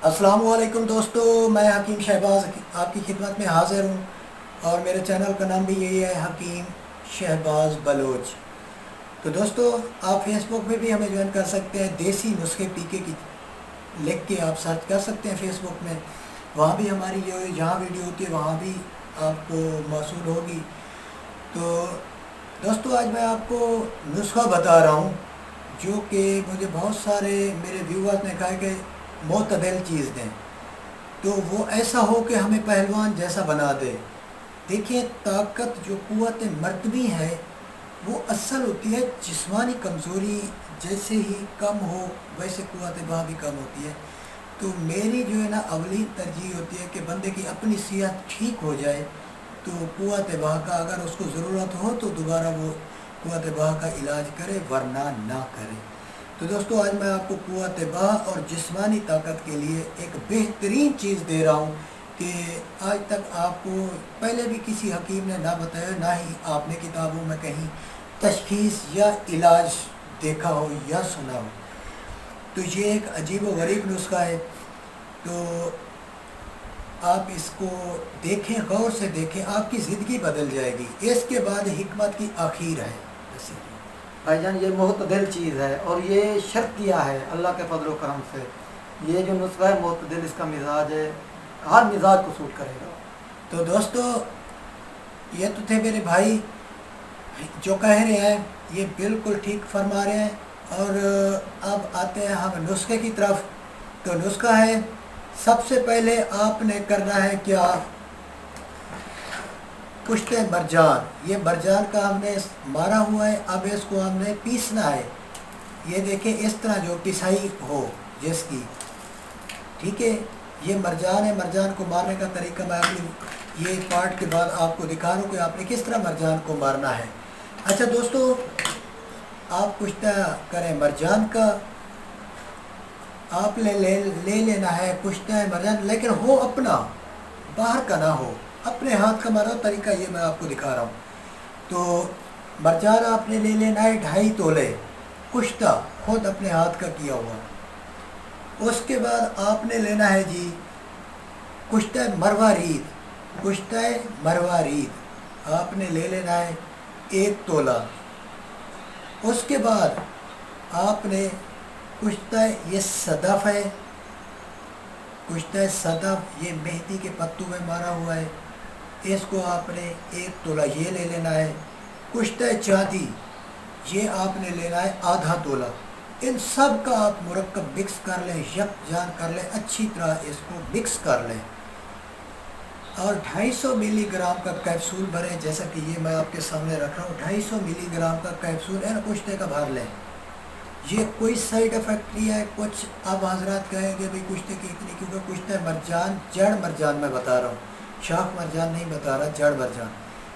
अस्सलाम वालेकुम दोस्तों, मैं हकीम शहबाज आपकी खिदमत में हाज़िर हूँ और मेरे चैनल का नाम भी यही है, हकीम शहबाज बलोच। तो दोस्तों, आप फेसबुक पे भी हमें ज्वाइन कर सकते हैं। देसी नुस्खे पीके की लिख के आप सर्च कर सकते हैं फेसबुक में। वहाँ भी हमारी जो जहाँ वीडियो होती है वहाँ भी आपको मौसूल होगी। तो दोस्तों, आज मैं आपको नुस्खा बता रहा हूँ जो कि मुझे बहुत सारे मेरे व्यूअर्स ने कहा कि मोतदल चीज़ दें, तो वो ऐसा हो कि हमें पहलवान जैसा बना दे। देखिए, ताकत जो क़ुव्वत मर्तबी है वो असल होती है जिस्मानी कमज़ोरी जैसे ही कम हो वैसे क़ुव्वत बाह भी कम होती है। तो मेरी जो है ना अवली तरजीह होती है कि बंदे की अपनी सेहत ठीक हो जाए तो क़ुव्वत बाह का अगर उसको ज़रूरत हो तो दोबारा वो क़ुव्वत बाह का इलाज करे, वरना ना करे। तो दोस्तों, आज मैं आपको क़ुव्वत बाह और जिस्मानी ताकत के लिए एक बेहतरीन चीज़ दे रहा हूँ कि आज तक आपको पहले भी किसी हकीम ने ना बताया, ना ही आपने किताबों में कहीं तशख़ीस या इलाज देखा हो या सुना हो। तो ये एक अजीब व गरीब नुस्खा है, तो आप इसको देखें, गौर से देखें, आपकी ज़िंदगी बदल जाएगी। इसके बाद हिकमत की आखिर है। भाईजान, ये मुतदिल चीज़ है और ये शर्त किया है अल्लाह के फजल करम से। ये जो नुस्खा है मुतदिल, इसका मिजाज है, हर मिजाज को सूट करेगा। तो दोस्तों, ये तो थे मेरे भाई जो कह रहे हैं, ये बिल्कुल ठीक फरमा रहे हैं। और अब आते हैं हम नुस्खे की तरफ। तो नुस्खा है, सबसे पहले आपने करना है क्या, पुश्ते मरजान। ये मरजान का हमने मारा हुआ है, अब इसको हमने पीसना है। ये देखें, इस तरह जो पिसाई हो जिसकी, ठीक है। ये मरजान है। मरजान को मारने का तरीका मैं अपनी ये पार्ट के बाद आपको दिखा रहा हूँ कि आपने किस तरह मरजान को मारना है। अच्छा दोस्तों, आप पुश्ता करें मरजान का, आप ले लेना है पुश्ता मरजान, लेकिन हो अपना, बाहर का ना हो, अपने हाथ का मारा तरीका ये मैं आपको दिखा रहा हूँ। तो मरजान आपने ले लेना है 2.5 तोले कुश्ता, खुद अपने हाथ का किया हुआ। उसके बाद आपने लेना है जी कुश्ता मरवारीद। कुश्ता मरवारीद आपने ले लेना है 1 तोला। उसके बाद आपने कुश्ता ये सदफ़ है, कुश्ता सदफ़ ये मेहंदी के पत्तों में मारा हुआ है, इसको आपने 1 तोला ये ले लेना है। कुश्ता चांदी ये आपने लेना है आधा तोला। इन सब का आप मुरक्कब मिक्स कर लें, यकजान कर लें, अच्छी तरह इसको मिक्स कर लें और 250 मिलीग्राम का कैप्सूल भरें। जैसा कि ये मैं आपके सामने रख रहा हूँ, 250 मिलीग्राम का कैप्सूल है ना कुश्ते का भर लें। ये कोई साइड इफ़ेक्ट नहीं है। कुछ अब हजरात कहेंगे भाई कुश्ते की इतनी, क्योंकि कुश्ते मरजान जड़ मरजान मैं बता रहा हूँ, शाख मरजान नहीं बता रहा, जड़ मरजान।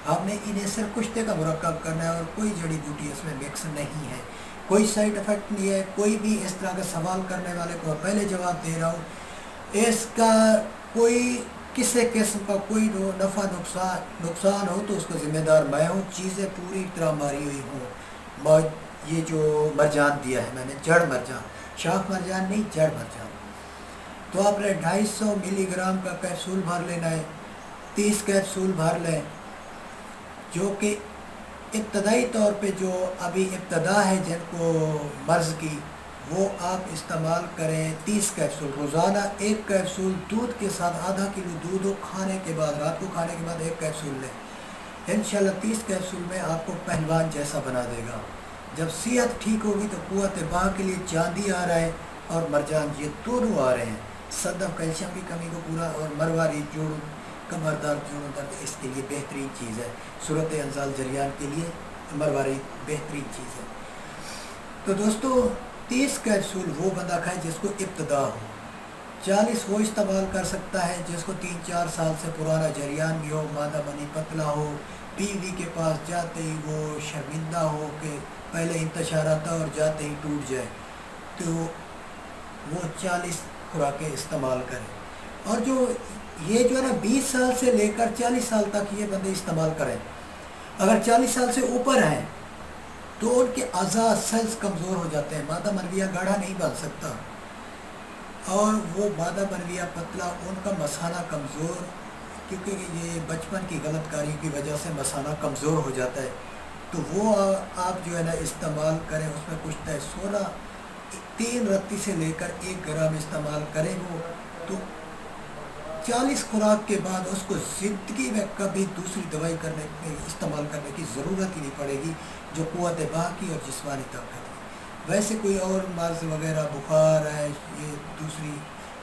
आपने इन्हें सिर्फ कुश्ते का मुरक्कब करना है और कोई जड़ी बूटी इसमें मिक्स नहीं है, कोई साइड इफ़ेक्ट नहीं है। कोई भी इस तरह का सवाल करने वाले को पहले जवाब दे रहा हूँ, इसका कोई किसी किस्म का कोई नफ़ा नुकसान हो तो उसका ज़िम्मेदार मैं हूँ। चीज़ें पूरी तरह मारी हुई हूँ। ये जो मरजान दिया है मैंने, जड़ मरजान, शाख मरजान नहीं, जड़ मरजान। तो आपने 250 मिलीग्राम का कैप्सूल भर लेना है। 30 कैप्सूल भर लें, जो कि इब्तदाई तौर पे जो अभी इब्तदा है जिनको मर्ज़ की, वो आप इस्तेमाल करें। 30 कैप्सूल रोज़ाना, 1 कैप्सूल दूध के साथ, आधा किलो दूध खाने के बाद, रात को खाने के बाद 1 कैप्सूल लें। इंशाल्लाह 30 कैप्सूल में आपको पहलवान जैसा बना देगा। जब सेहत ठीक होगी तो क़ुव्वत बाह के लिए चांदी आ रहा है और मरजान, ये दोनों आ रहे हैं। सदफ़ कैल्शियम की कमी को पूरा, और मरवारी जोड़ों, कमर दर्द, जोड़ों दर्द, इसके लिए बेहतरीन चीज़ है। सूरत अंजाल जरियान के लिए मरवारी बेहतरीन चीज़ है। तो दोस्तों, 30 कैप्सूल वो बंदा खाए जिसको इब्तदा हो। 40 वो इस्तेमाल कर सकता है जिसको 3-4 साल से पुराना जरियान भी हो, मादा मनी पतला हो, बीवी के पास जाते ही वो शर्मिंदा हो कि पहले इंतशार आता और जाते ही टूट जाए, तो वो 40 खुराकें इस्तेमाल करें। और जो ये जो है ना 20 साल से लेकर 40 साल तक ये बंदे इस्तेमाल करें। अगर 40 साल से ऊपर हैं तो उनके अज़ा सेल्स कमज़ोर हो जाते हैं, मादा मलविया गाढ़ा नहीं बन सकता। اور وہ मादा बनविया पतला, उनका मसाना कमज़ोर, क्योंकि ये बचपन की गलत कारियों की वजह से मसाना कमज़ोर हो जाता है, तो वो आप जो है ना इस्तेमाल करें। उसमें कुछ है 3 रत्ती से लेकर 1 ग्राम इस्तेमाल करें वो, तो 40 खुराक के बाद उसको ज़िंदगी में कभी दूसरी दवाई इस्तेमाल करने की ज़रूरत ही नहीं पड़ेगी, जो क़ुव्वत बाकी और जिस्मानी ताकत है। वैसे कोई और मर्ज़ वगैरह, बुखार है, ये दूसरी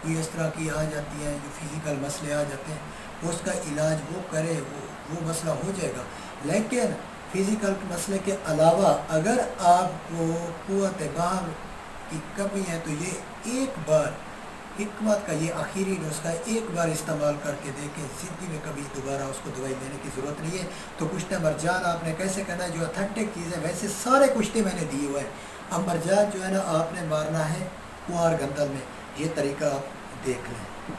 कोई इस तरह की आ जाती हैं, जो फिज़िकल मसले आ जाते हैं, उसका इलाज वो करे, वो मसला हो जाएगा। लेकिन फ़िज़िकल मसले के अलावा अगर आपको क़ुव्वत बाहर की कमी है, तो ये एक बार हिकमत का ये आखिरी नुस्खा एक बार इस्तेमाल करके देखें, ज़िंदगी में कभी दोबारा उसको दवाई लेने की ज़रूरत नहीं है। तो कुश्ते मरजान आपने कैसे करना है, जो अथेंटिक चीज़ है, वैसे सारे कुश्ते मैंने दिए हुए हैं। अब मरजान जो है ना आपने मारना है कुआर गंदल में, ये तरीका आप देख लें।